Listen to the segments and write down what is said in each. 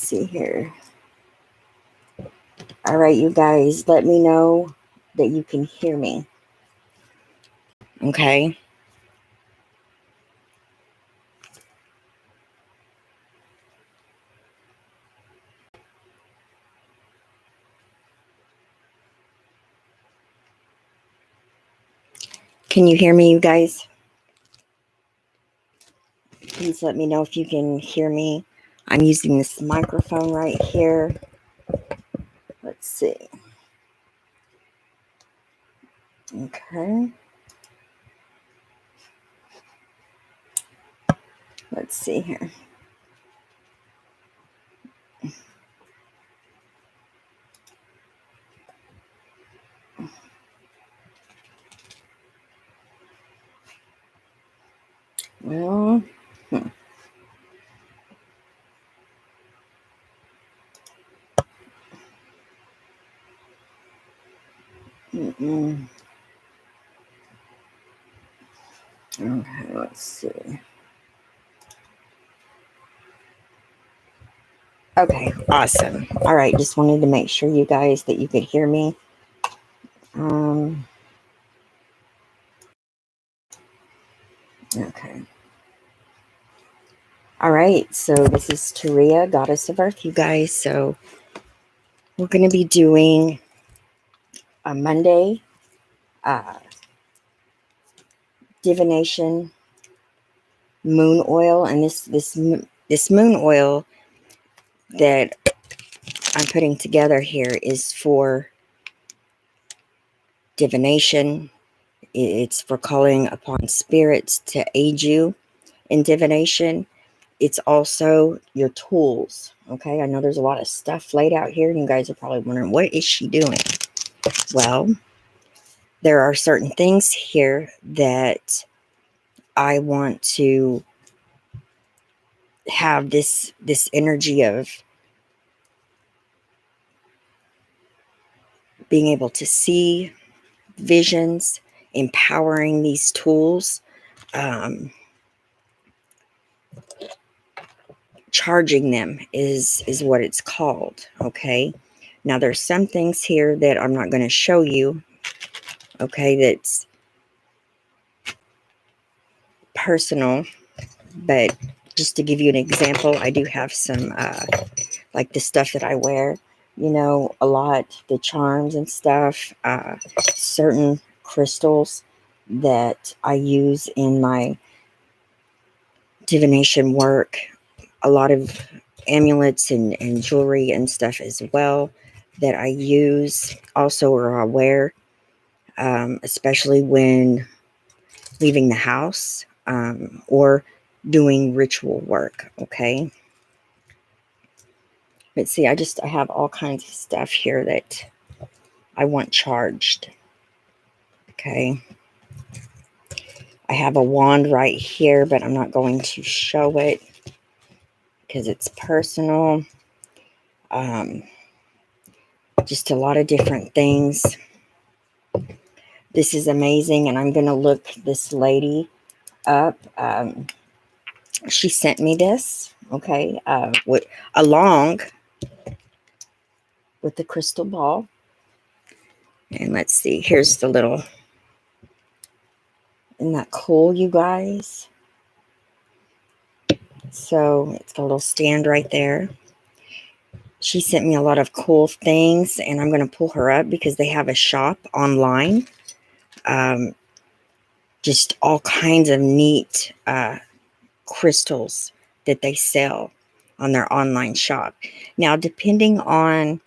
see here. All right, you guys, let me know that you can hear me. Okay. Can you hear me, you guys? Please let me know if you can hear me. I'm using this microphone right here. Let's see. Okay. Let's see here. Well, Okay, let's see. Okay, awesome. All right, just wanted to make sure you guys that you could hear me. Okay. All right, so this is Taria, Goddess of Earth, you guys. So we're going to be doing a Monday divination moon oil, and this moon oil that I'm putting together here is for divination. It's for calling upon spirits to aid you in divination. It's also your tools. Okay, I know there's a lot of stuff laid out here, and you guys are probably wondering, what is she doing? Well, there are certain things here that I want to have this energy of being able to see visions, empowering these tools, charging them is what it's called. Okay, now there's some things here that I'm not going to show you. Okay, that's personal, but just to give you an example, I do have some like the stuff that I wear, you know, a lot, the charms and stuff, certain crystals that I use in my divination work, a lot of amulets and jewelry and stuff as well that I use also, or I wear, especially when leaving the house or doing ritual work. Okay, but see, I have all kinds of stuff here that I want charged. Okay, I have a wand right here, but I'm not going to show it because it's personal. Just a lot of different things. This is amazing, and I'm going to look this lady up. She sent me this, okay, along with the crystal ball. And let's see, here's the little, isn't that cool, you guys? So it's got a little stand right there. She sent me a lot of cool things, and I'm going to pull her up because they have a shop online. Just all kinds of neat crystals that they sell on their online shop. Now, depending on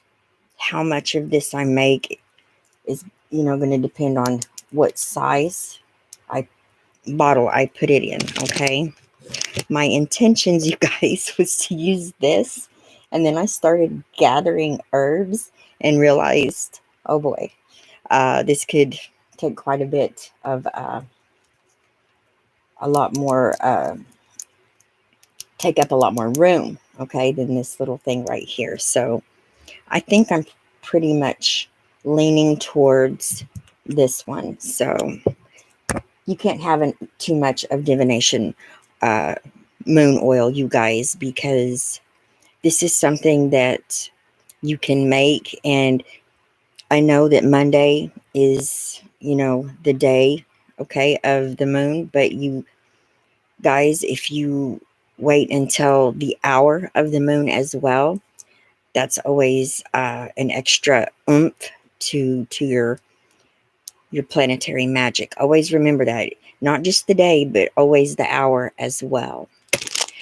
how much of this I make is, you know, going to depend on what size bottle I put it in. Okay, my intentions, you guys, was to use this, and then I started gathering herbs and realized, oh boy, this could take quite a bit of a lot more take up a lot more room, okay, than this little thing right here. So I think I'm pretty much leaning towards this one. So you can't have too much of divination moon oil, you guys, because this is something that you can make. And I know that Monday is, the day, okay, of the moon. But you guys, if you wait until the hour of the moon as well, that's always an extra oomph to your planetary magic. Always remember that. Not just the day, but always the hour as well.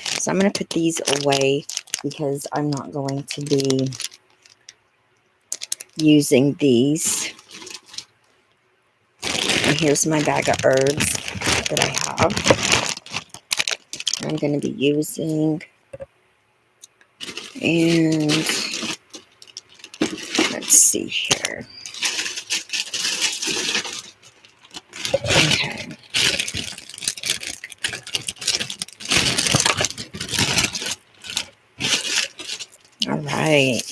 So I'm going to put these away because I'm not going to be using these. And here's my bag of herbs that I have. I'm going to be using. And let's see here. Okay. All right.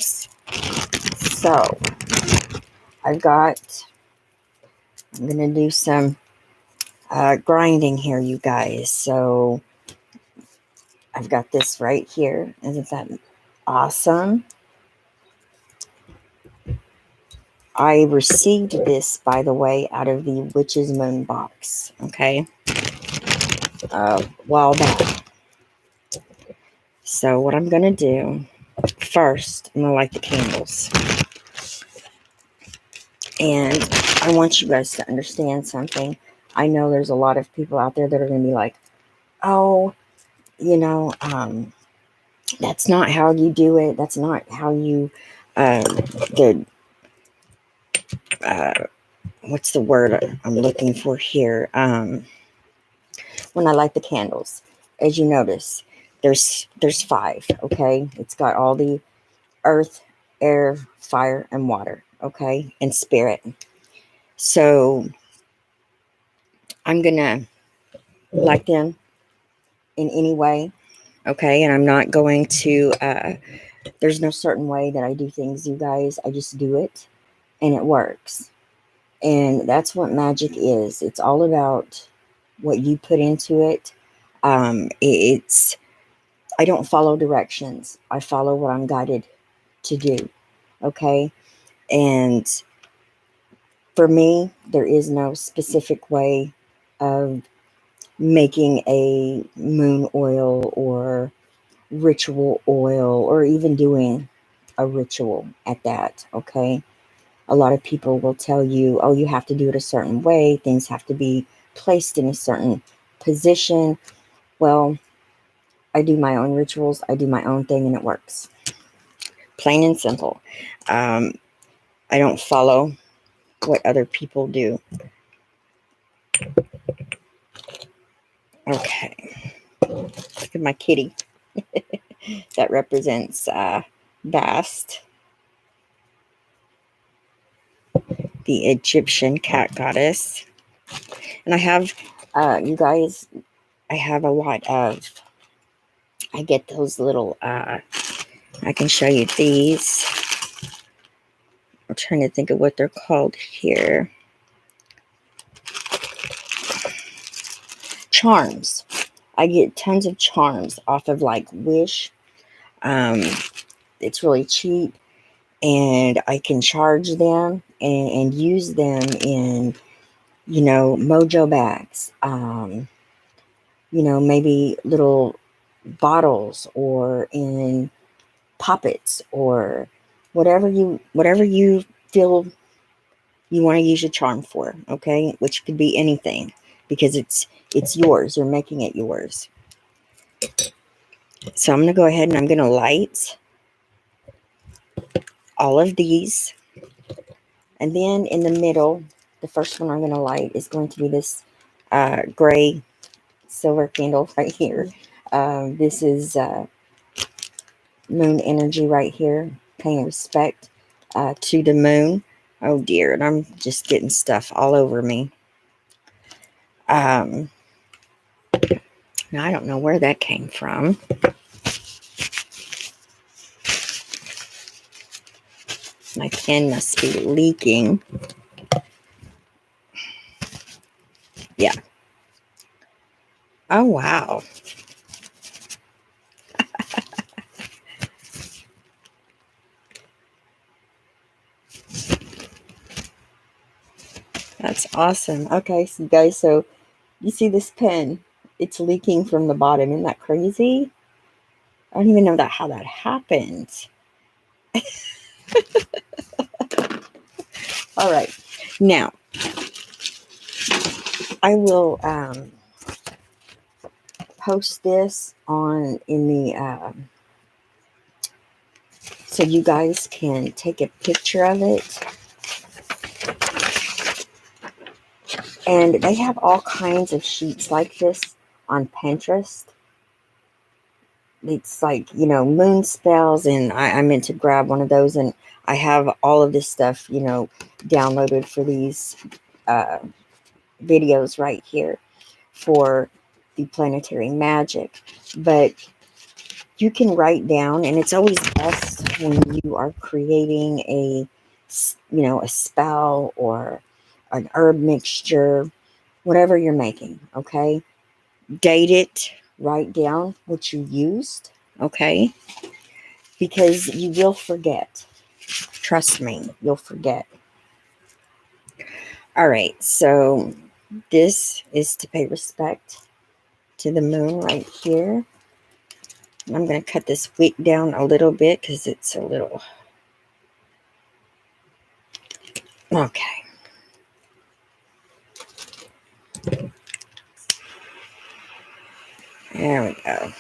So I'm going to do some grinding here, you guys. So I've got this right here. Isn't that awesome? I received this, by the way, out of the Witch's Moon box, okay? A while back. So what I'm going to do, first, I'm going to light the candles. And I want you guys to understand something. I know there's a lot of people out there that are going to be like, oh, that's not how you do it. That's not how you, what's the word I'm looking for here? When I light the candles, as you notice, there's 5, okay? It's got all the earth, air, fire, and water, okay? And spirit. So I'm going to light them in any way, okay? And I'm not going to, there's no certain way that I do things, you guys. I just do it, and it works. And that's what magic is. It's all about what you put into it. I don't follow directions. I follow what I'm guided to do, okay? And for me, there is no specific way of making a moon oil or ritual oil, or even doing a ritual at that, okay? A lot of people will tell you, oh, you have to do it a certain way. Things have to be placed in a certain position. Well, I do my own rituals. I do my own thing, and it works. Plain and simple. I don't follow what other people do. Okay. Look at my kitty. That represents Bast, the Egyptian cat goddess. And I have, you guys, I have a lot of, I get those little, I can show you these. I'm trying to think of what they're called here. Charms. I get tons of charms off of like Wish. It's really cheap, and I can charge them and use them in, mojo bags. Maybe little bottles, or in poppets, or whatever you feel you want to use your charm for, okay? Which could be anything, because it's yours. You're making it yours. So I'm going to go ahead and I'm going to light all of these. And then in the middle, the first one I'm going to light is going to be this gray silver candle right here. This is moon energy right here, paying respect to the moon. Oh dear, and I'm just getting stuff all over me. Now I don't know where that came from. My pen must be leaking. Yeah. Oh, wow. That's awesome. Okay, so you guys, so you see this pen? It's leaking from the bottom. Isn't that crazy? I don't even know how that happens. All right. Now, I will post this on in the so you guys can take a picture of it. And they have all kinds of sheets like this on Pinterest. It's like, you know, moon spells, and I meant to grab one of those, and I have all of this stuff, you know, downloaded for these videos right here for the planetary magic. But you can write down, and it's always best when you are creating a, you know, a spell or an herb mixture, whatever you're making, okay? Date it, write down what you used, okay? Because you will forget. Trust me, you'll forget. All right, so this is to pay respect to the moon right here. And I'm going to cut this wick down a little bit because it's a little... Okay. There we go.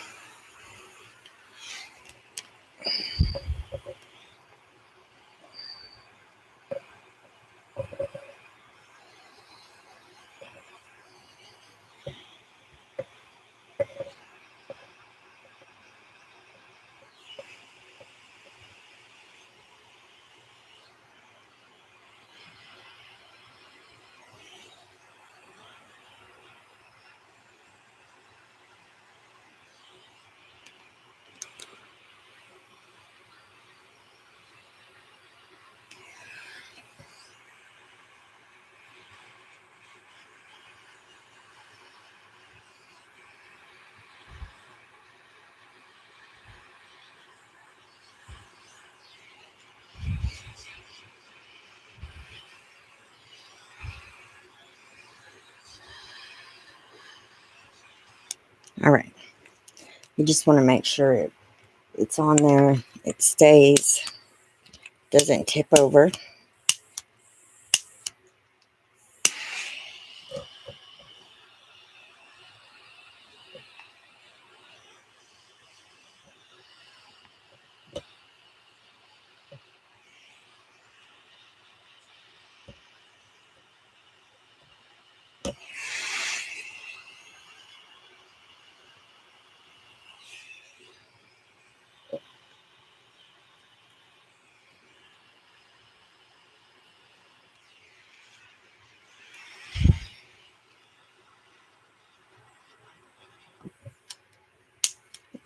All right. You just want to make sure it's on there. It stays. Doesn't tip over.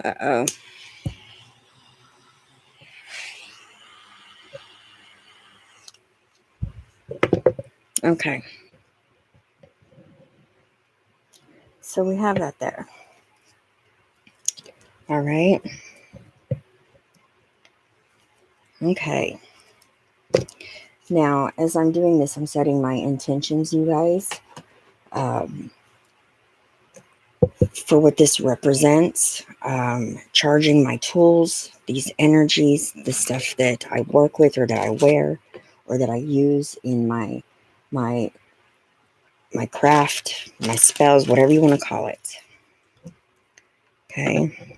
Uh-oh. Okay. So we have that there. All right. Okay. Now, as I'm doing this, I'm setting my intentions, you guys, for what this represents. Charging my tools, these energies, the stuff that I work with or that I wear or that I use in my craft, my spells, whatever you want to call it. Okay.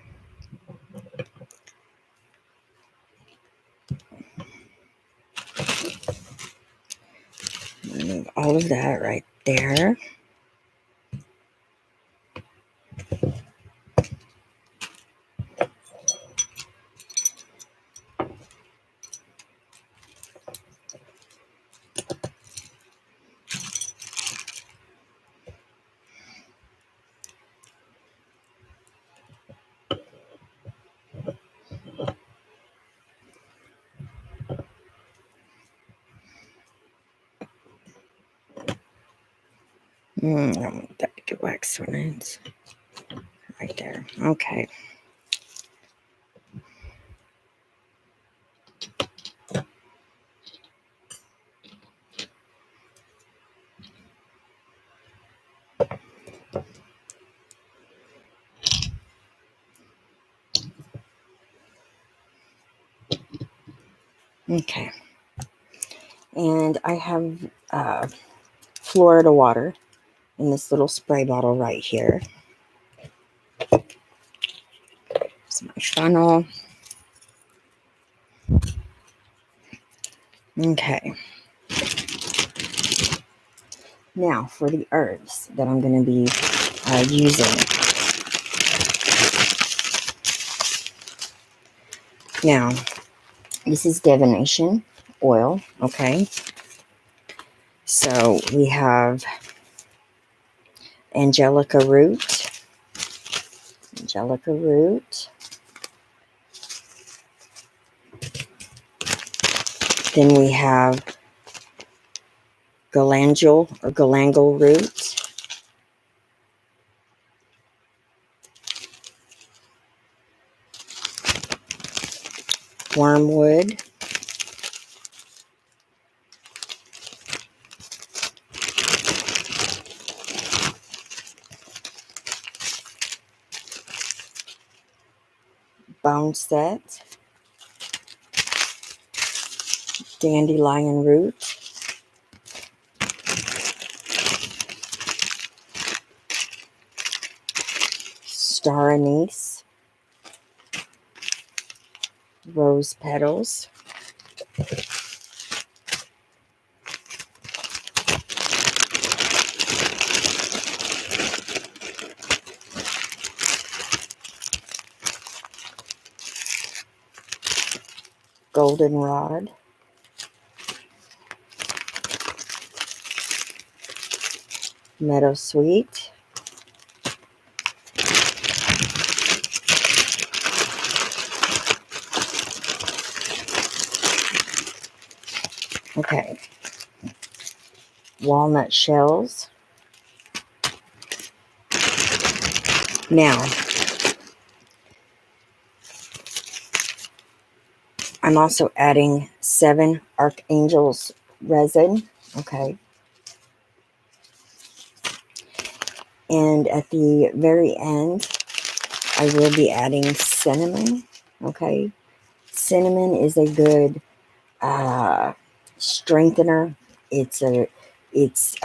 Move all of that right there. I don't want that to get waxed when it's right there. Okay. Okay. And I have Florida water in this little spray bottle right here. It's my funnel. Okay. Now for the herbs that I'm going to be using. Now, this is Divination oil, okay? So we have angelica root. Angelica root. Then we have galangal or galangal root. Wormwood. Boneset. Dandelion root. Star anise. Rose petals. Goldenrod. Meadowsweet. Okay. Walnut shells. Now, I'm also adding 7 Archangels resin. Okay. And at the very end, I will be adding cinnamon. Okay. Cinnamon is a good strengthener. It's a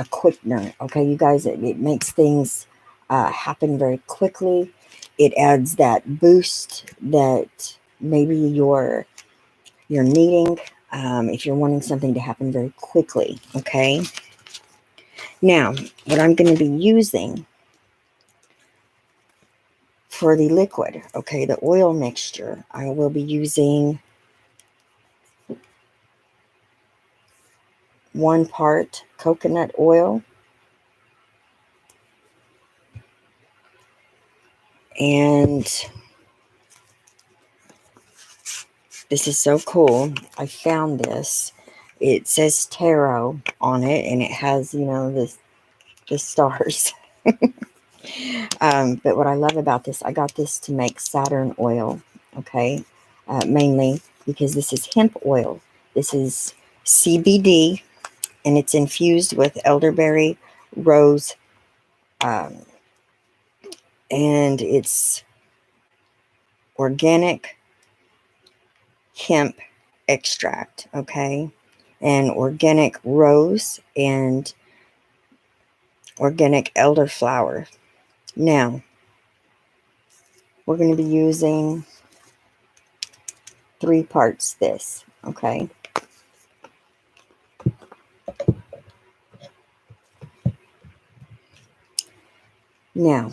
quickener. Okay, you guys, it makes things happen very quickly. It adds that boost that maybe you're needing if you're wanting something to happen very quickly. Okay. Now, what I'm going to be using for the liquid, okay, the oil mixture, I will be using 1 part coconut oil and this is so cool. I found this. It says tarot on it and it has, you know, the stars. But what I love about this, I got this to make Saturn oil, okay, mainly because this is hemp oil. This is CBD, and it's infused with elderberry, rose, and it's organic hemp extract, okay, and organic rose and organic elderflower. Now, we're going to be using 3 parts this, okay? Now,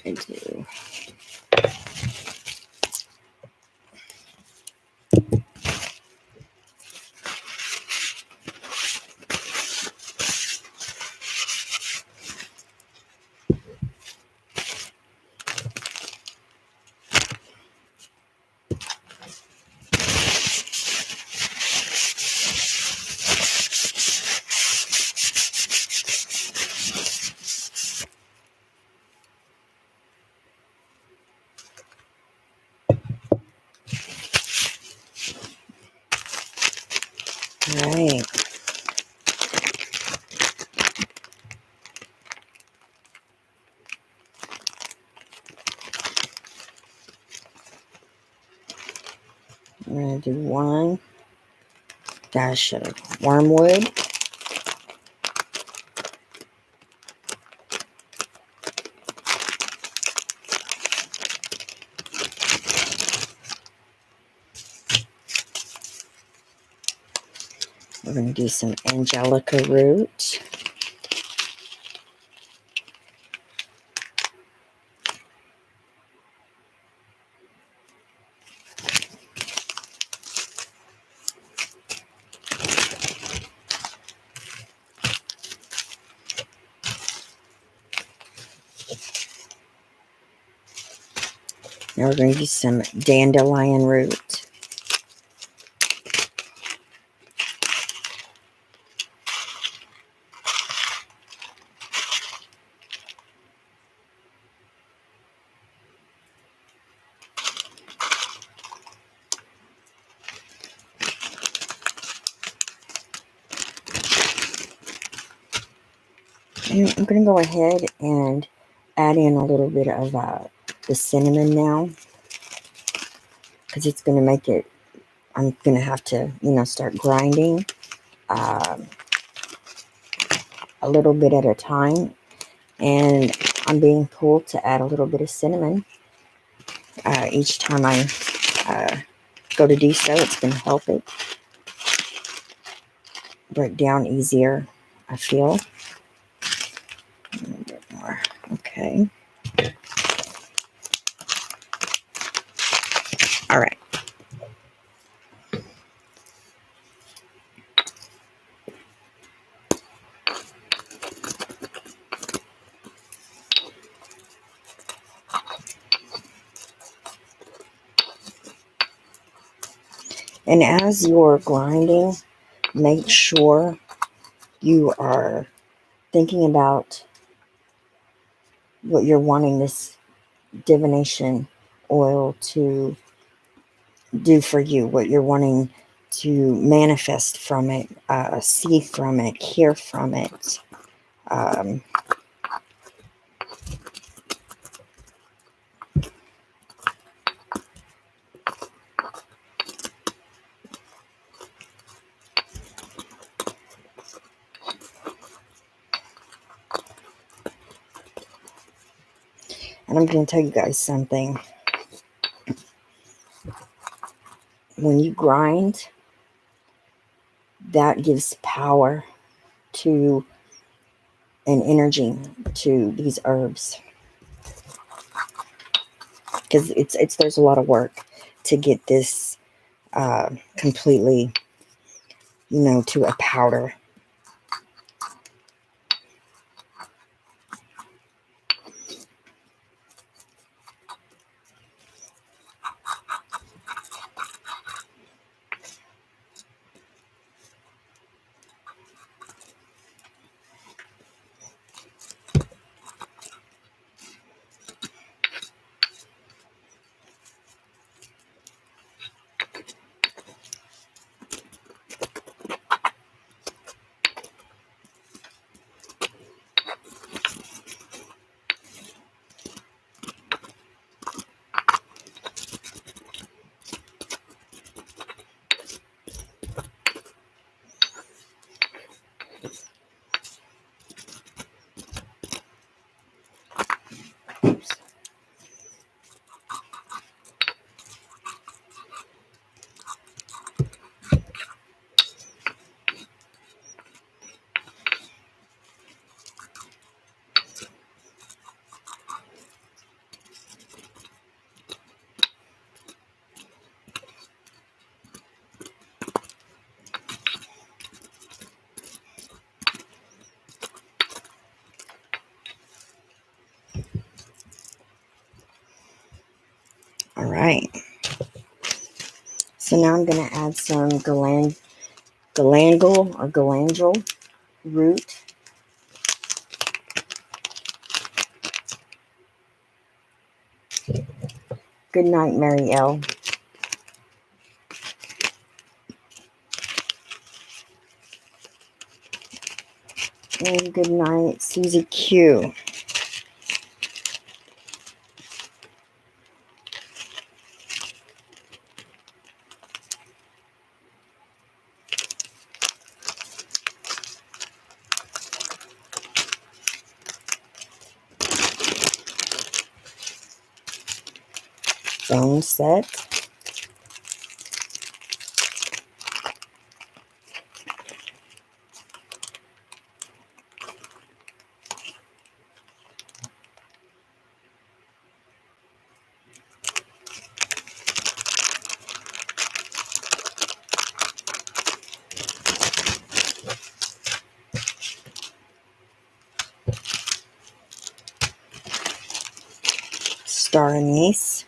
into right. I'm going to do 1 dash of wormwood. We're going to do some angelica root. Now we're going to use some dandelion root. And I'm going to go ahead and add in a little bit of the cinnamon now, because it's going to make it, I'm going to have to, start grinding a little bit at a time. And I'm being pulled to add a little bit of cinnamon each time I go to do so. It's going to help it break down easier, I feel. A little bit more. Okay. All right. And as you're grinding, make sure you are thinking about what you're wanting this divination oil to do for you, what you're wanting to manifest from it, see from it, hear from it. And I'm going to tell you guys something. When you grind, that gives power to an energy to these herbs, because there's a lot of work to get this completely, to a powder. All right. So now I'm going to add some galangal or galangal root. Good night, Mary L. And good night, Susie Q. bone set. Star anise.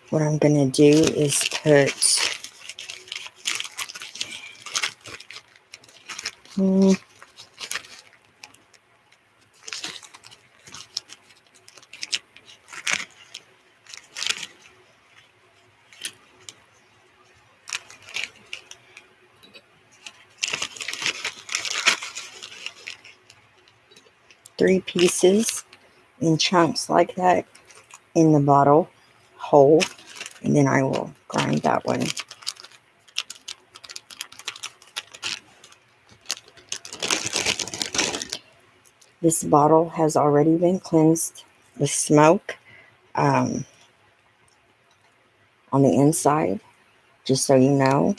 What I'm going to do is put 3 pieces in chunks like that in the bottle whole, and then I will grind that one. This bottle has already been cleansed with smoke on the inside, just so you know.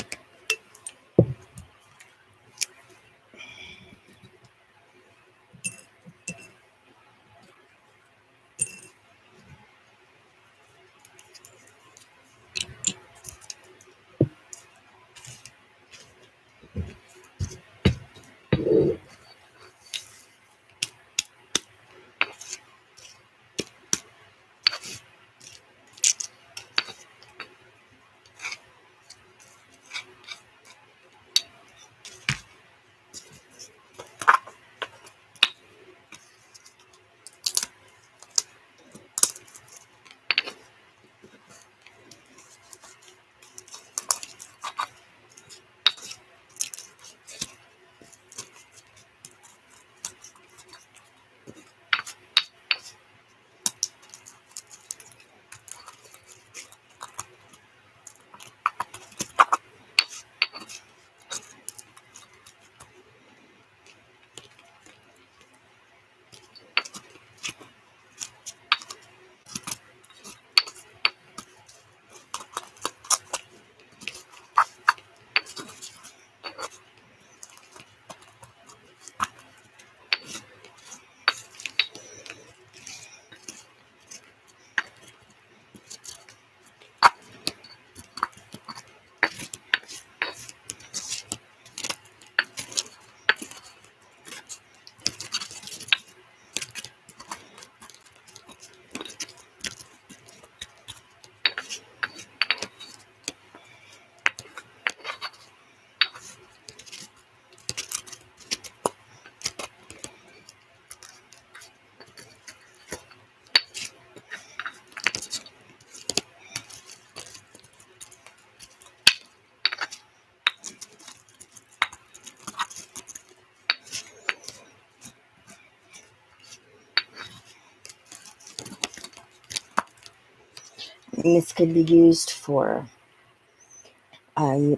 And this could be used for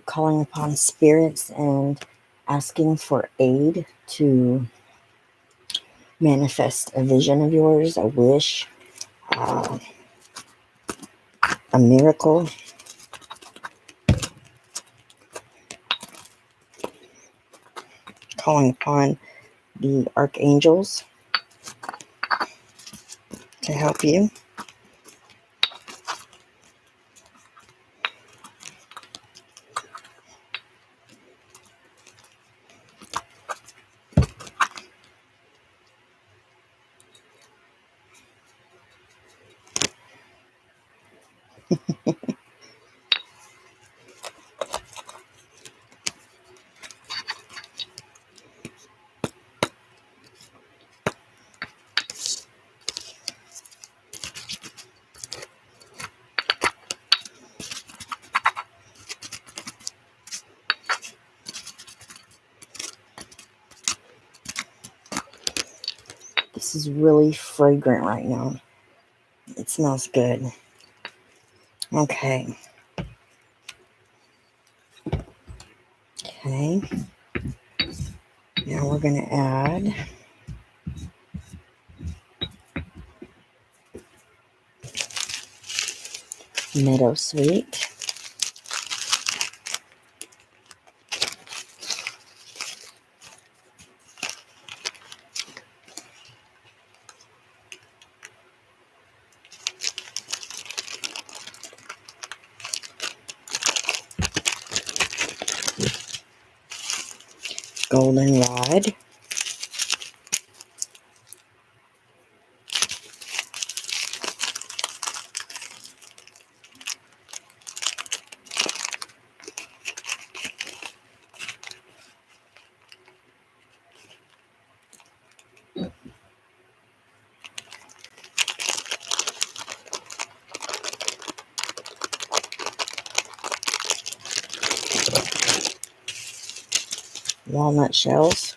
calling upon spirits and asking for aid to manifest a vision of yours, a wish, uh, a miracle. Calling upon the archangels to help you. This is really fragrant right now. It smells good. Okay. Okay. Now we're going to add meadowsweet. Goldenrod. Walnut shells.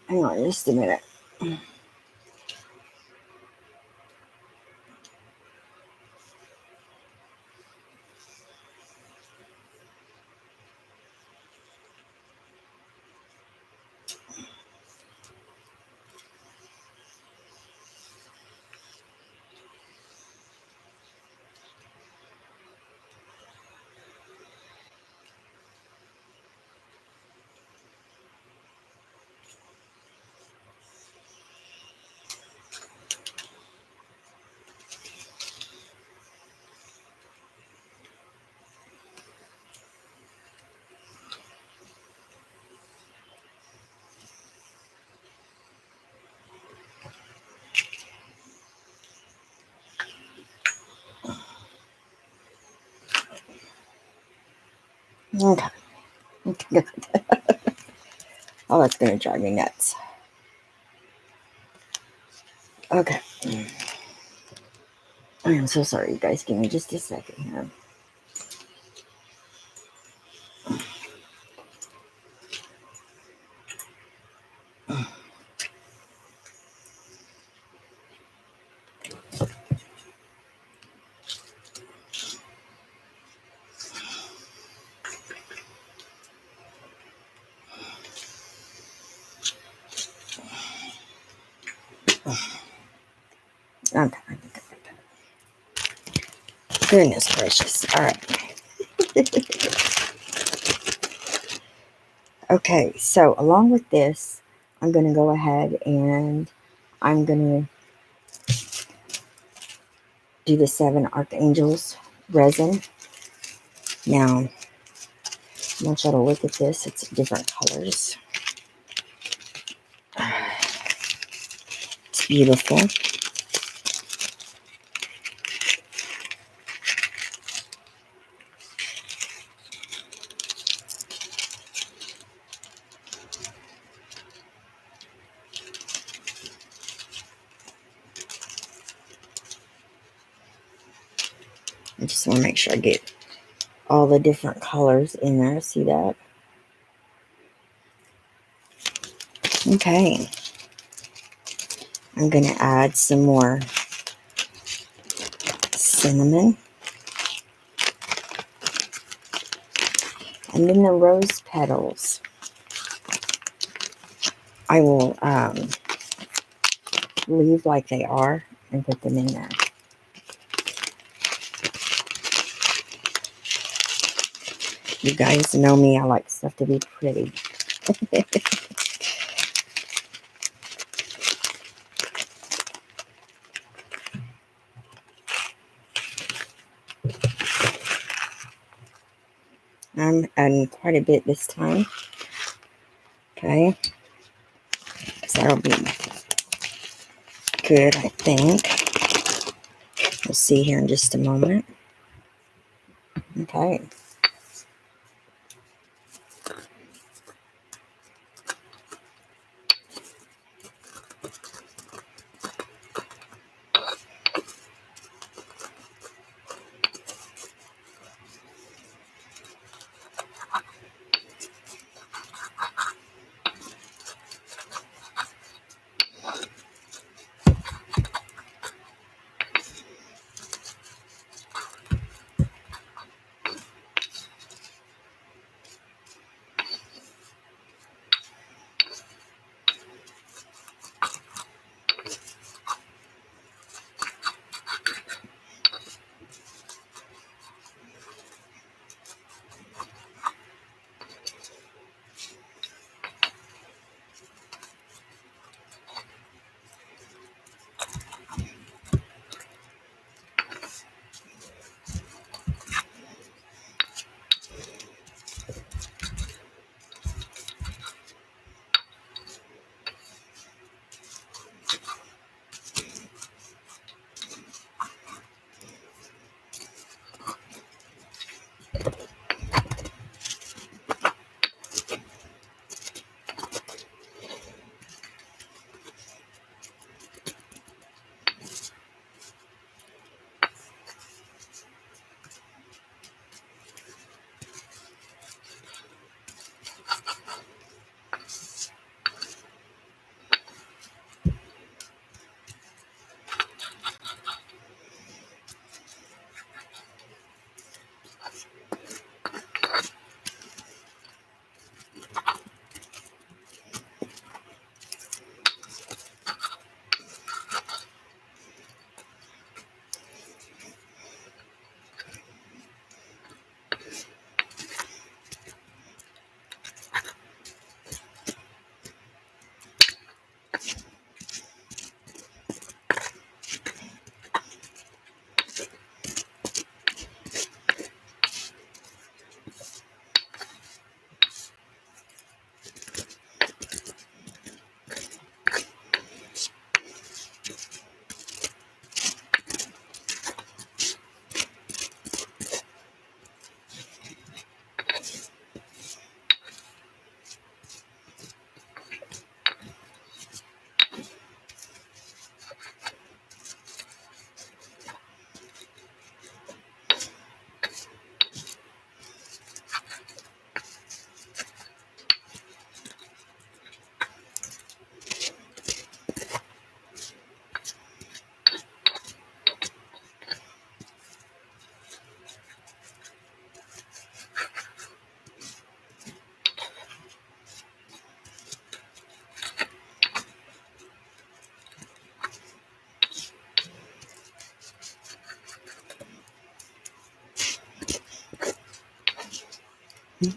Hang on just a minute. Okay. Oh, that's going to drive me nuts. Okay. I am so sorry, you guys. Give me just a second here. Okay. Goodness gracious. All right. Okay, so along with this, I'm going to go ahead and I'm going to do the 7 Archangels resin. Now, I want y'all to look at this. It's different colors. It's beautiful. I just want to make sure I get all the different colors in there. See that? Okay. I'm going to add some more cinnamon. And then the rose petals. I will leave like they are and put them in there. You guys know me, I like stuff to be pretty. I'm adding quite a bit this time. Okay, so that'll be good, I think. We'll see here in just a moment. Okay.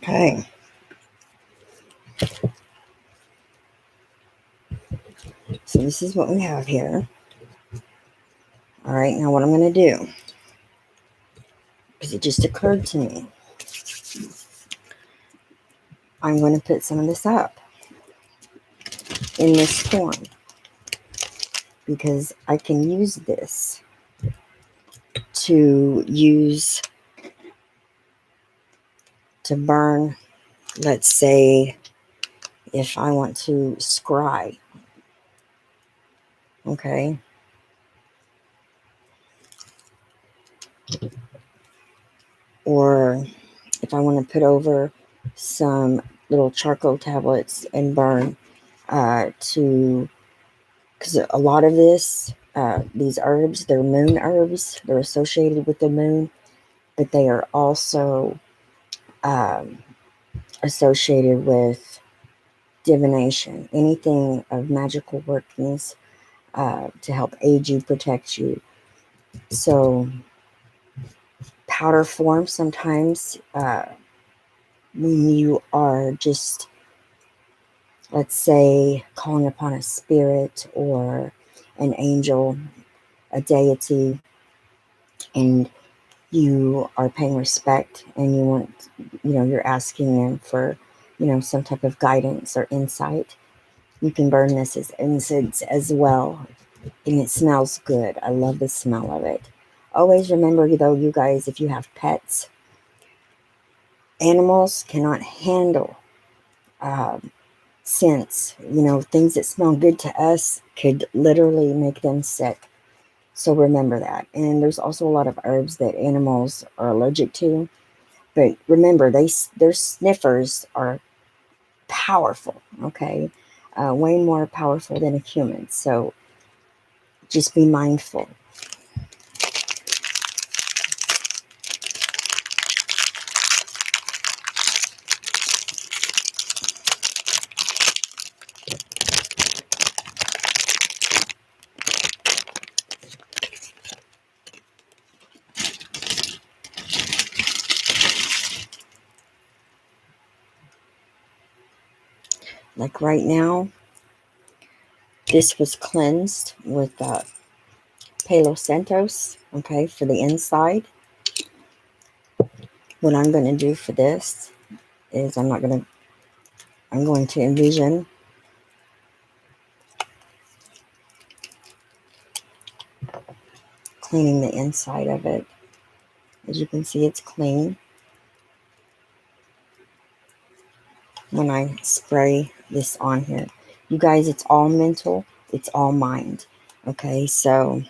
Okay. So this is what we have here. All right, now what I'm going to do, because it just occurred to me, I'm going to put some of this up in this form, because I can use this to burn, let's say, if I want to scry, okay? Or if I want to put over some little charcoal tablets and burn because a lot of these herbs, they're moon herbs. They're associated with the moon, but they are also associated with divination, anything of magical workings to help aid you, protect you. So powder form sometimes when you are just, let's say, calling upon a spirit or an angel, a deity, and you are paying respect and you want, you're asking them for you know, some type of guidance or insight. You can burn this as incense as well, and it smells good. I love the smell of it. Always remember, though, you guys, if you have pets, animals cannot handle scents. You know, things that smell good to us could literally make them sick. So remember that. And there's also a lot of herbs that animals are allergic to. But remember, their sniffers are powerful, okay? Way more powerful than a human. So just be mindful. Like right now, this was cleansed with Palo Santos, okay, for the inside. What I'm going to do for this is I'm going to envision cleaning the inside of it. As you can see, it's clean. When I spray this on here, you guys, it's all mental, it's all mind, okay? So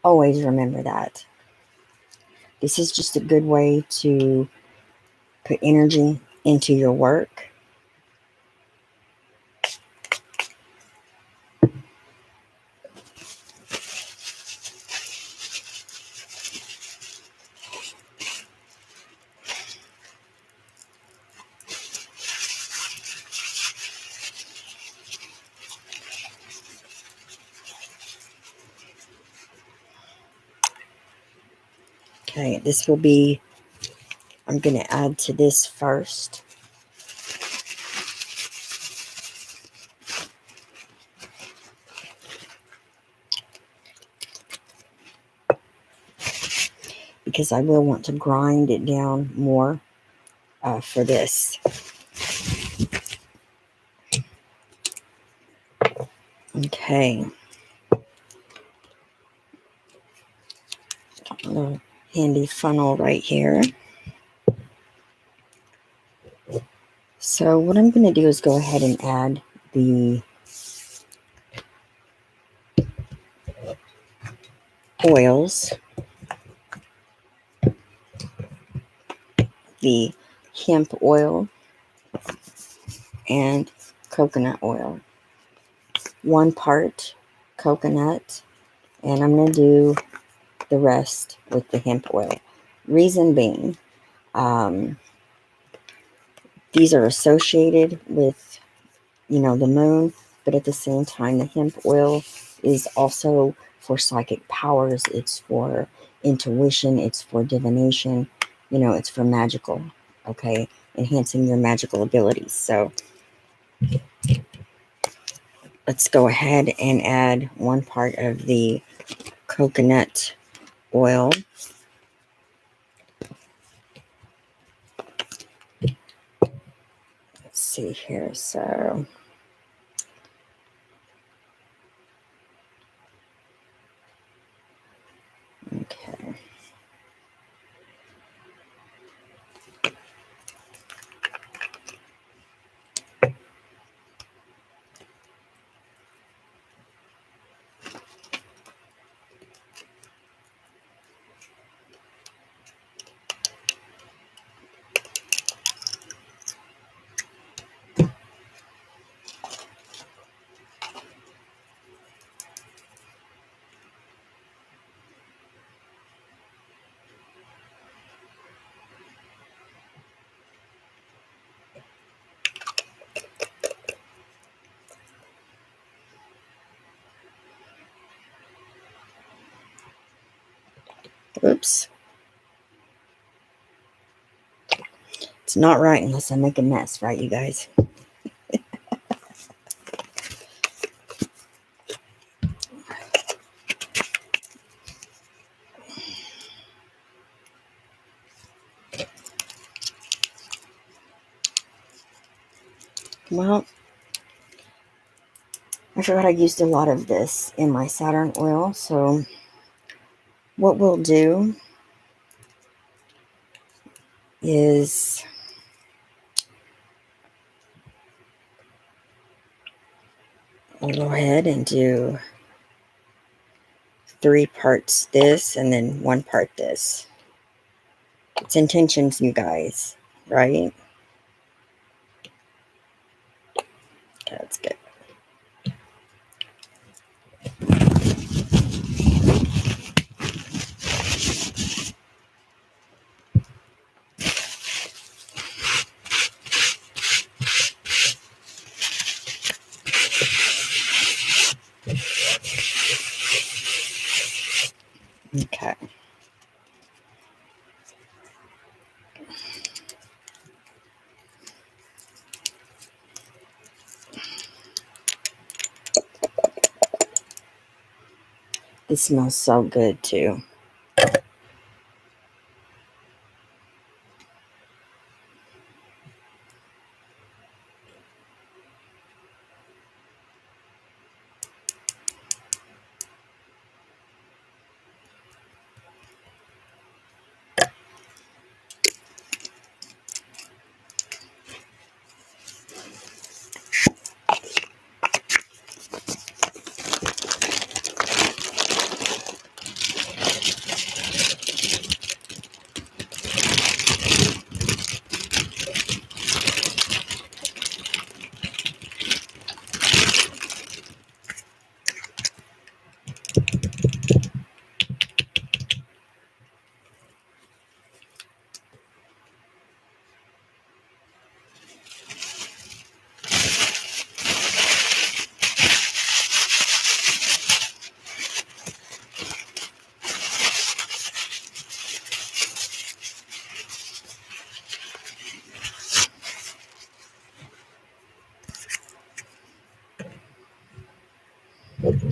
always remember that. This is just a good way to put energy into your work. Okay, this will be, I'm going to add to this first. Because I will want to grind it down more for this. Okay. A little handy funnel right here. So what I'm going to do is go ahead and add the oils, the hemp oil and coconut oil. 1 part coconut, and I'm going to do the rest with the hemp oil. Reason being, these are associated with, you know, the moon, but at the same time, the hemp oil is also for psychic powers. It's for intuition. It's for divination. You know, it's for magical, okay? Enhancing your magical abilities. So let's go ahead and add 1 part of the coconut oil. Let's see here. So okay. Oops. It's not right unless I make a mess, right, you guys? Well, I forgot I used a lot of this in my Saturn oil, so what we'll do is we'll go ahead and do 3 parts this and then 1 part this. It's intentions, you guys, right? That's good. Okay. This smells so good too.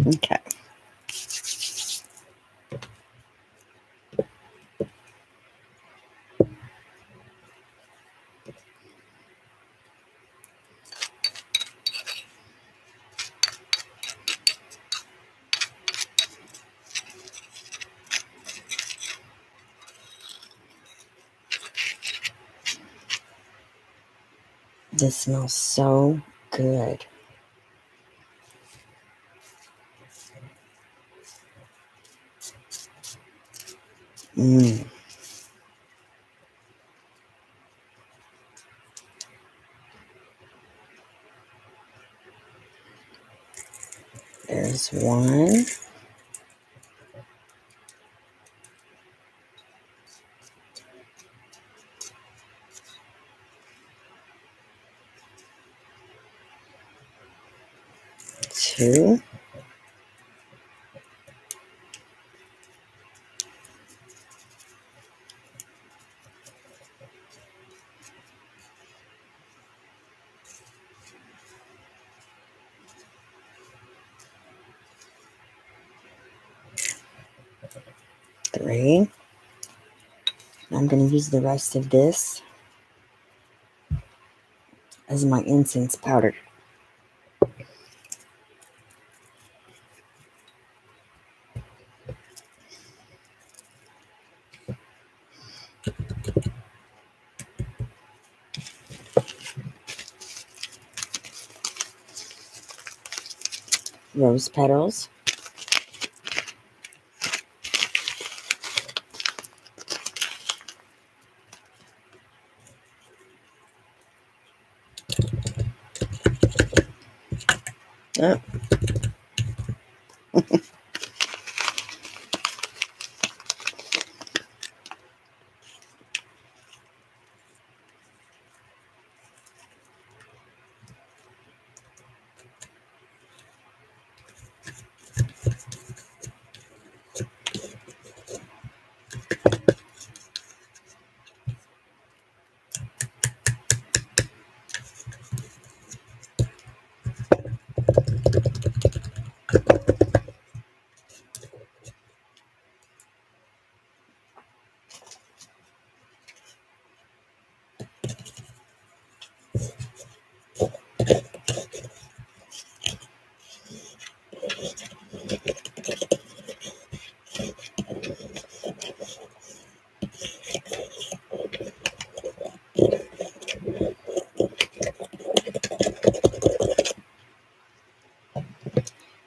Okay. This smells so good. Mmm. There's 1. 2. 3. I'm going to use the rest of this as my incense powder. Rose petals. Oh.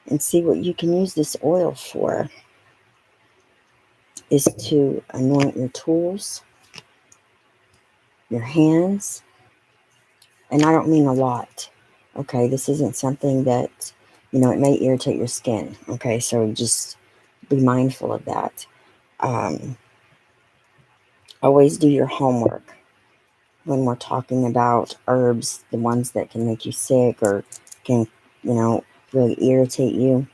And see, what you can use this oil for is to anoint your tools, your hands, and I don't mean a lot. Okay, this isn't something that, it may irritate your skin. Okay, so just be mindful of that. Always do your homework when we're talking about herbs, the ones that can make you sick or can, really irritate you.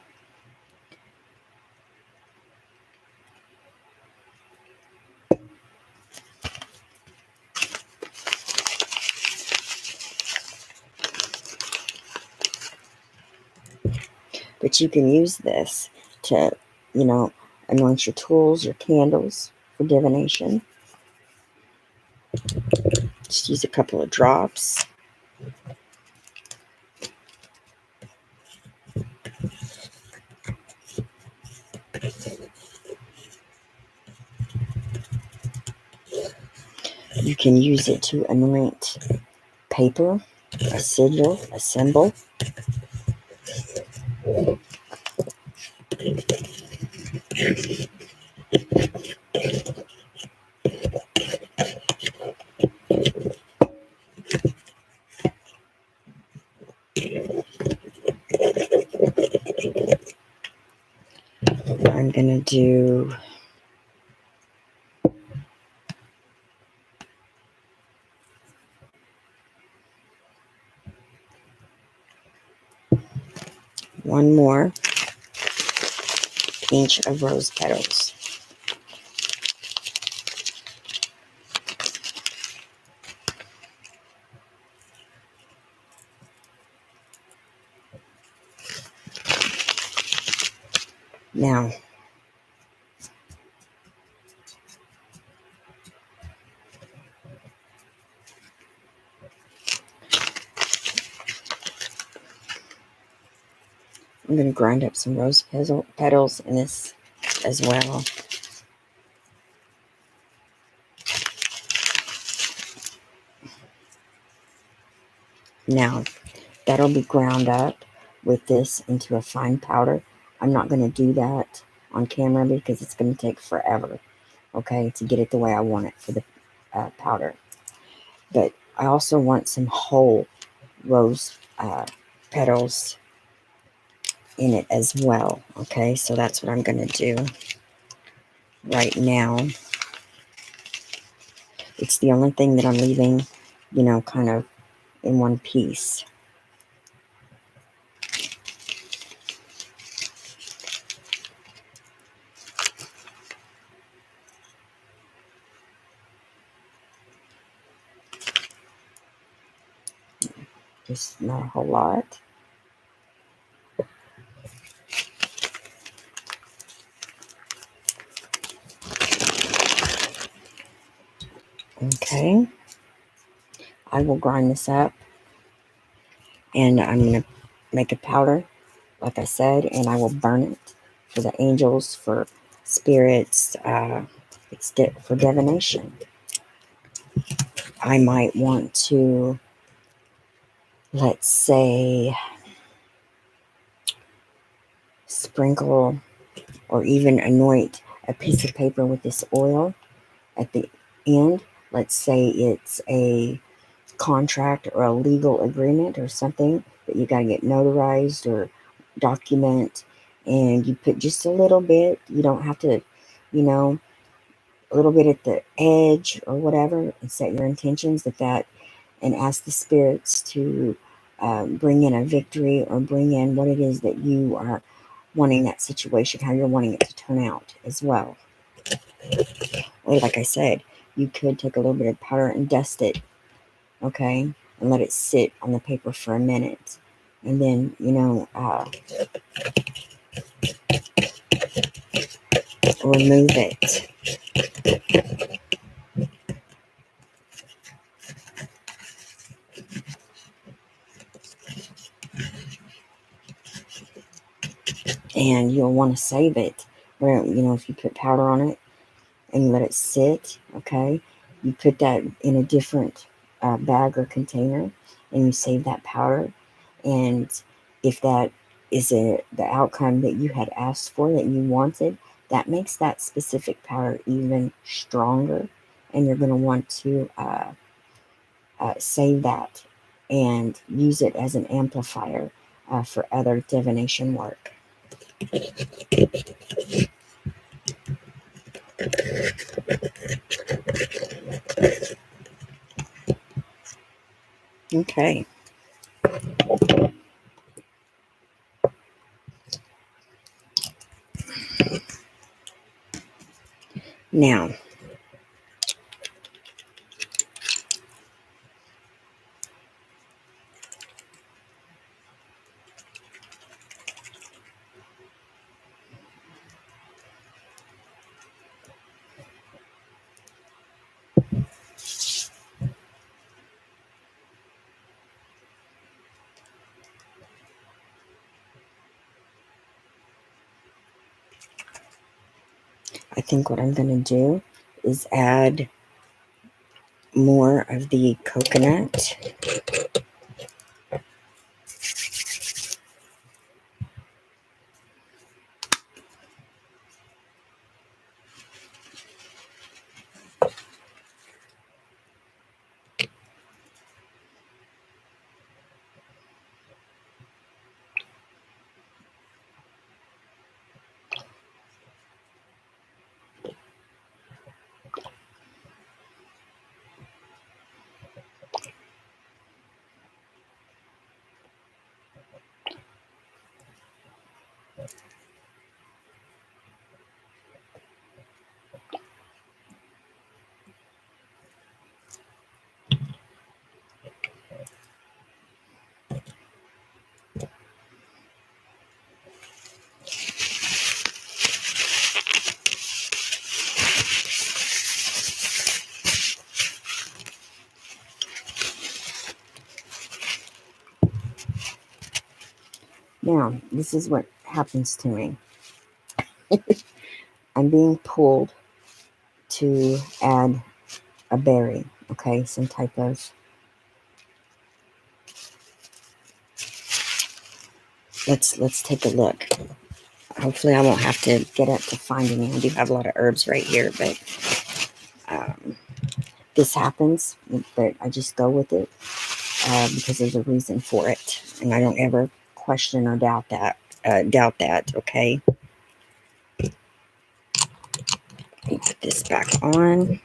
But you can use this to, anoint your tools, your candles for divination. Just use a couple of drops. You can use it to anoint paper, a sigil, a symbol. I'm going to do one more pinch of rose petals. Now, I'm going to grind up some rose petals in this as well. Now, that'll be ground up with this into a fine powder. I'm not going to do that on camera because it's going to take forever, okay, to get it the way I want it for the powder. But I also want some whole rose petals in it as well, okay? So that's what I'm going to do right now. It's the only thing that I'm leaving, kind of in one piece. Just not a whole lot. Okay. I will grind this up and I'm going to make a powder, like I said, and I will burn it for the angels, for spirits, it's for divination. I might want to, let's say, sprinkle or even anoint a piece of paper with this oil at the end. Let's say it's a contract or a legal agreement or something that you got to get notarized or document, and you put just a little bit. You don't have to, a little bit at the edge or whatever, and set your intentions and ask the spirits to bring in a victory or bring in what it is that you are wanting that situation, how you're wanting it to turn out as well. Or like I said, you could take a little bit of powder and dust it, okay, and let it sit on the paper for a minute, and then remove it. And you'll want to save it where, if you put powder on it and you let it sit, okay, you put that in a different bag or container and you save that powder. And if that is it the outcome that you had asked for, that you wanted? That makes that specific power even stronger, and you're going to want to save that and use it as an amplifier for other divination work. Okay. Now, I think what I'm going to do is add more of the coconut. Now, this is what happens to me. I'm being pulled to add a berry, okay, some type of, let's take a look. Hopefully I won't have to get up to find any. I do have a lot of herbs right here, but this happens, but I just go with it because there's a reason for it, and I don't ever question or doubt that. Okay. Let me put this back on.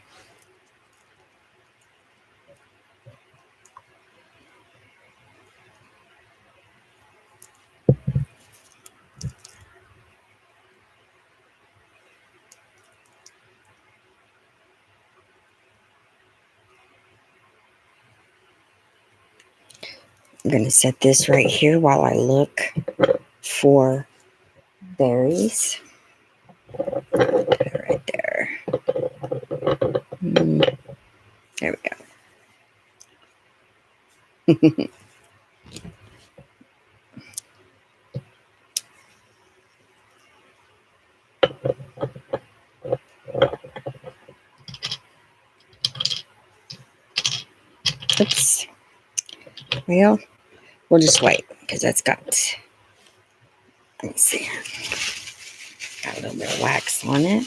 I'm going to set this right here while I look for berries. Put it right there. There we go. Oops. Well, we'll just wait because that's got, let me see, got a little bit of wax on it.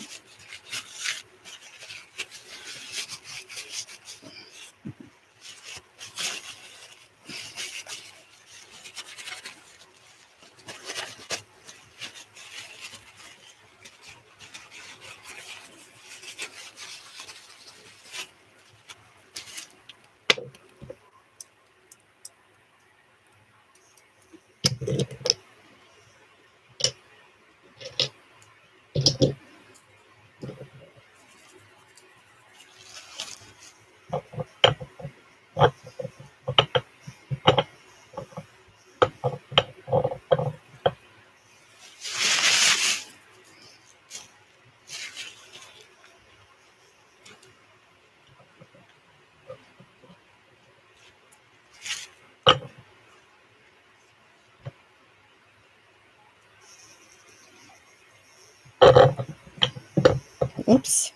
Oops.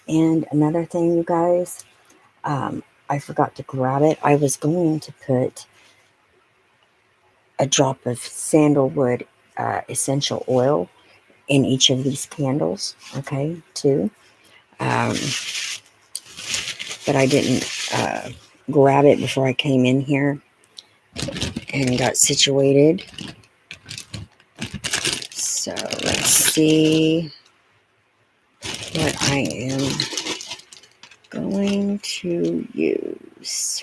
And another thing, you guys, I forgot to grab it. I was going to put a drop of sandalwood essential oil in each of these candles, okay, too. But I didn't grab it before I came in here and got situated. So let's see what I am going to use.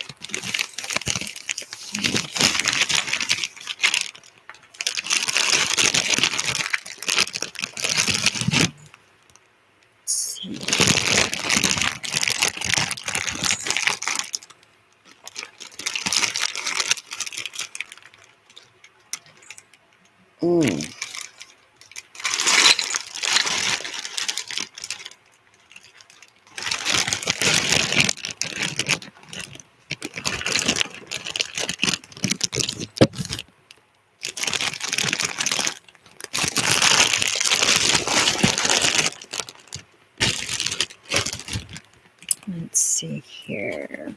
Let's see. Let's see here.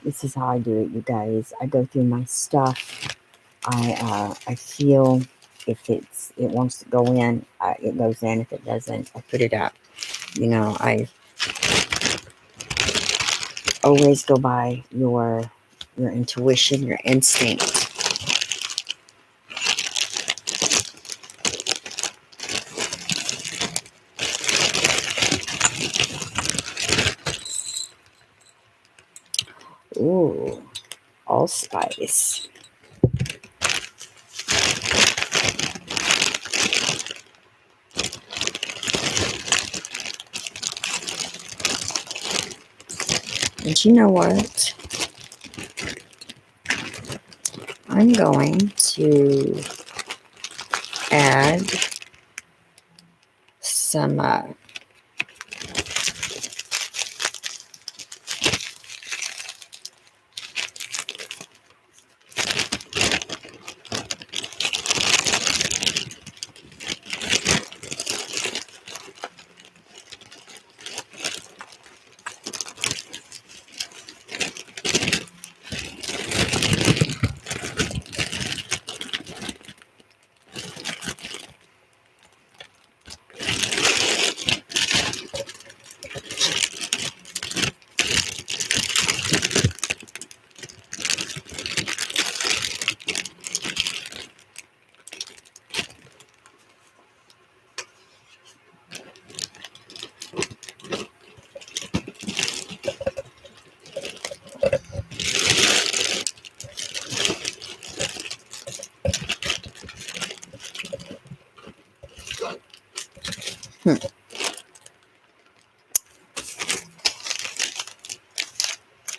This is how I do it, you guys. I go through my stuff. I feel if it wants to go in, it goes in. If it doesn't, I put it up. You know, I always go by your intuition, your instinct. Ooh, allspice. And you know what? I'm going to add some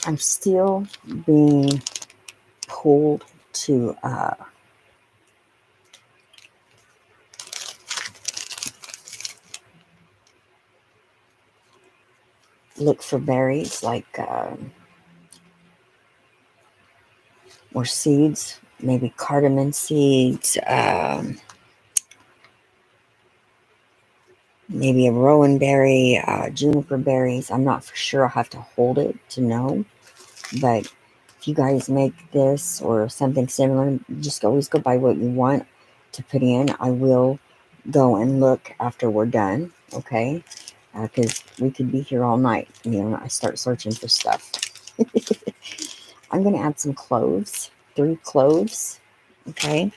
I'm still being pulled to look for berries like or seeds, maybe cardamom seeds, maybe a rowan berry, juniper berries. I'm not for sure. I'll have to hold it to know. But if you guys make this or something similar, just always go by what you want to put in. I will go and look after we're done, okay? Because we could be here all night. You know, I start searching for stuff. I'm going to add some cloves, 3 cloves, okay?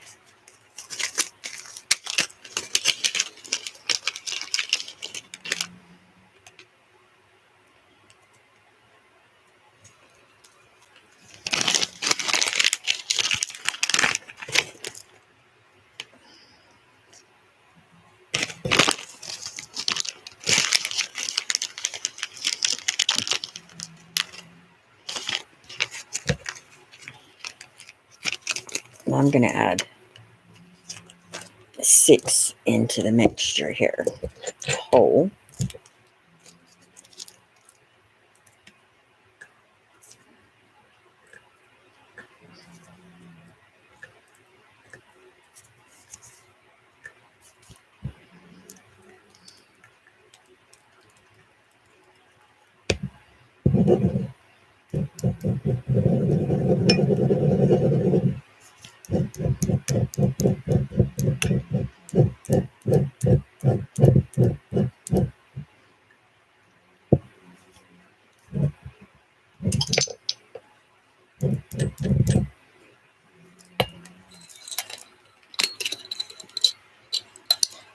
I'm going to add 6 into the mixture here. Whole.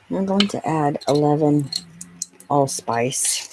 I'm going to add 11 allspice.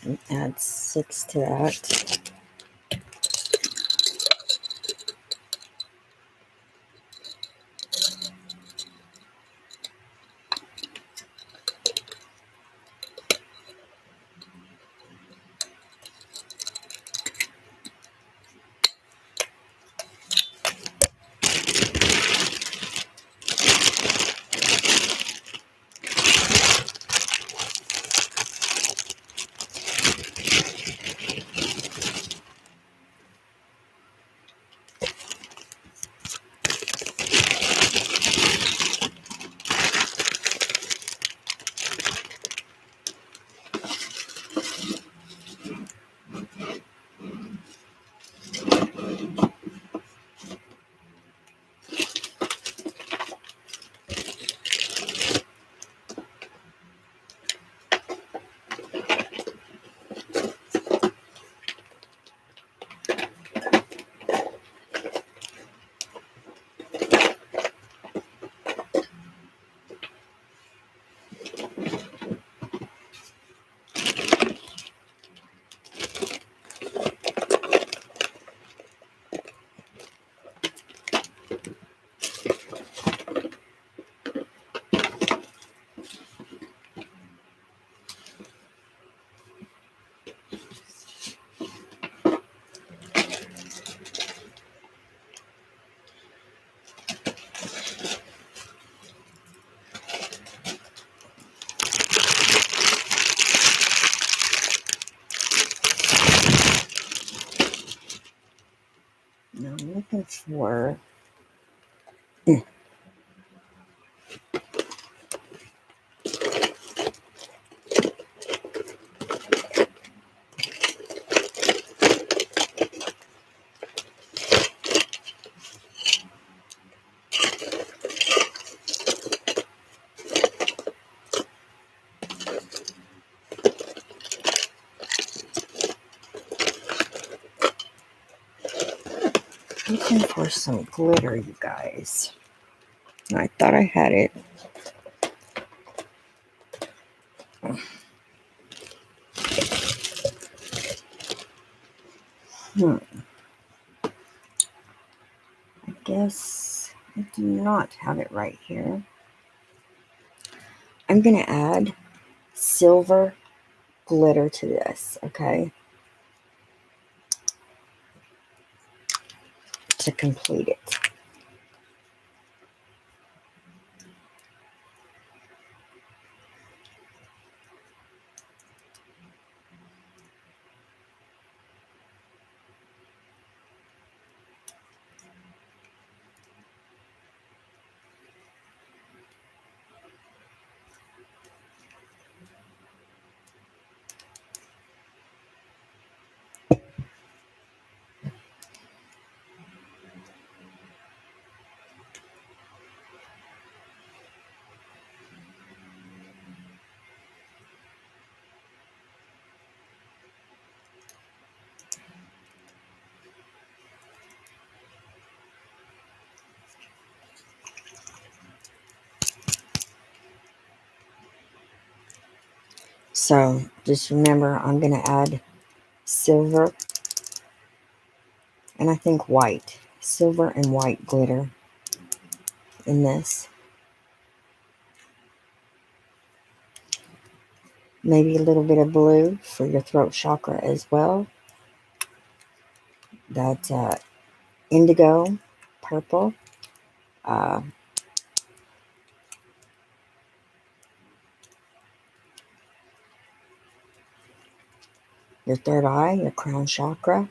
And add 6 to that. Now I'm looking for some glitter, you guys. I thought I had it. I guess I do not have it right here. I'm going to add silver glitter to this, okay, to complete it. So just remember, I'm going to add silver and I think white. Silver and white glitter in this. Maybe a little bit of blue for your throat chakra as well. That indigo, purple. Uh, your third eye, your crown chakra.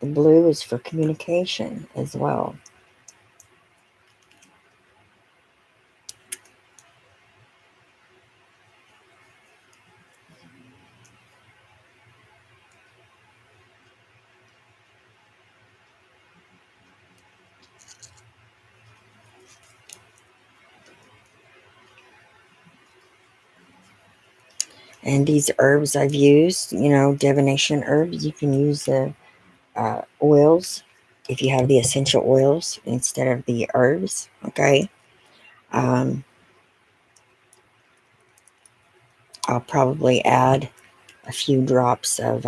The blue is for communication as well. And these herbs I've used, you know, divination herbs, you can use the oils if you have the essential oils instead of the herbs, okay? Um, I'll probably add a few drops of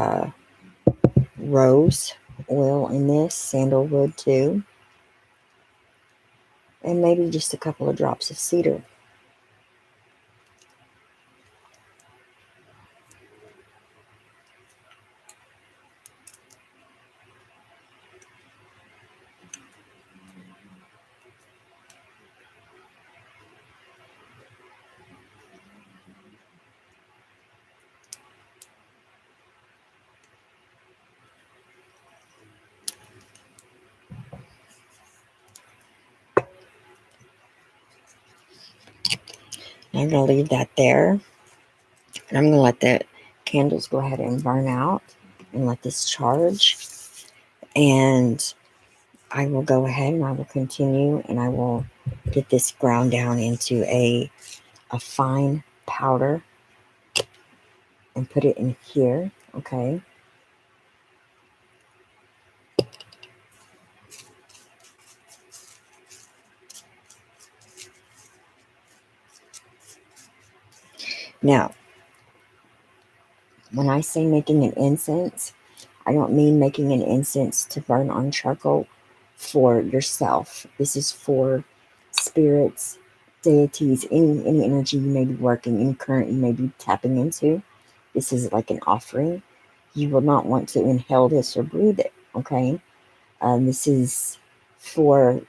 rose oil in this, sandalwood too, and maybe just a couple of drops of cedar. I'm going to leave that there, and I'm going to let the candles go ahead and burn out and let this charge, and I will go ahead and I will continue, and I will get this ground down into a fine powder and put it in here, okay? Now, when I say making an incense, I don't mean making an incense to burn on charcoal for yourself. This is for spirits, deities, any energy you may be working, any current you may be tapping into. This is like an offering. You will not want to inhale this or breathe it, okay? This is for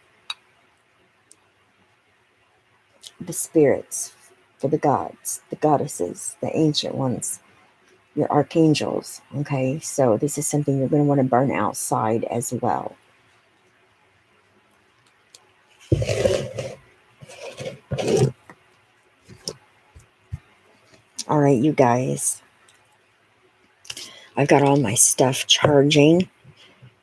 the spirits, for the gods, the goddesses, the ancient ones, your archangels, okay? So this is something you're going to want to burn outside as well. All right, you guys. I've got all my stuff charging.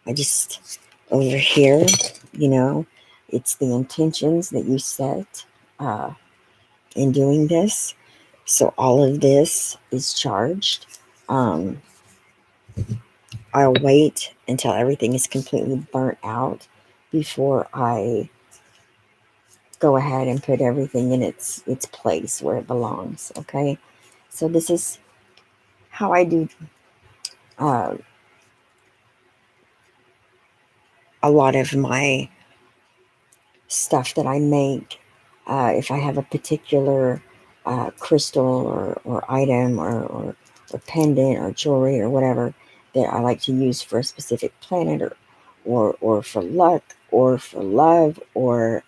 I just, over here, you know, it's the intentions that you set in doing this. So all of this is charged. I'll wait until everything is completely burnt out before I go ahead and put everything in its place where it belongs, okay? So this is how I do uh, a lot of my stuff that I make. If I have a particular crystal or item or pendant or jewelry or whatever that I like to use for a specific planet or for luck or for love or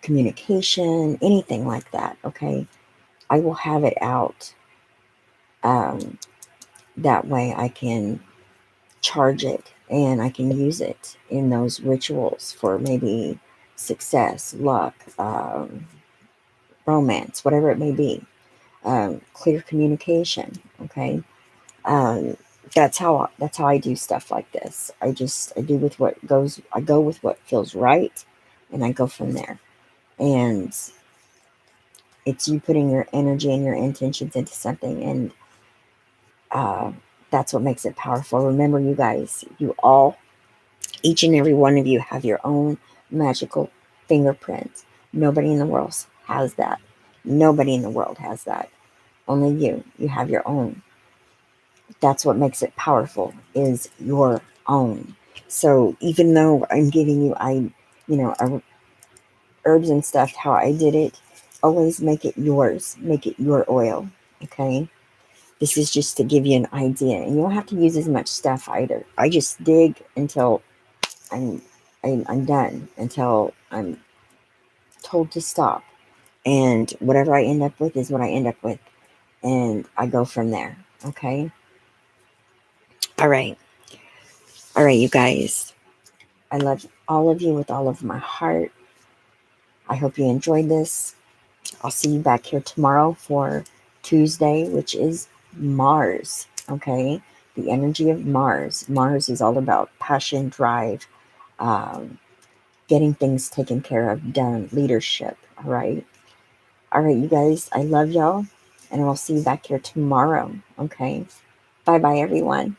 communication, anything like that, okay? I will have it out. That way I can charge it and I can use it in those rituals for maybe success, luck, romance, whatever it may be. Clear communication, okay? Um, that's how I do stuff like this. I do with what goes. I go with what feels right, and I go from there. And it's you putting your energy and your intentions into something, and that's what makes it powerful. Remember, you guys, each and every one of you have your own magical fingerprint. Nobody in the world has that. Nobody in the world has that. Only you. You have your own. That's what makes it powerful, is your own. So even though I'm giving you, herbs and stuff, how I did it, always make it yours. Make it your oil. Okay? This is just to give you an idea. And you don't have to use as much stuff either. I just dig until I'm done, until I'm told to stop. And whatever I end up with is what I end up with. And I go from there. Okay? All right. All right, you guys. I love all of you with all of my heart. I hope you enjoyed this. I'll see you back here tomorrow for Tuesday, which is Mars. Okay? The energy of Mars. Mars is all about passion, drive, getting things taken care of, done, leadership. All right? All right, you guys. I love y'all. And I'll see you back here tomorrow. Okay? Bye-bye, everyone.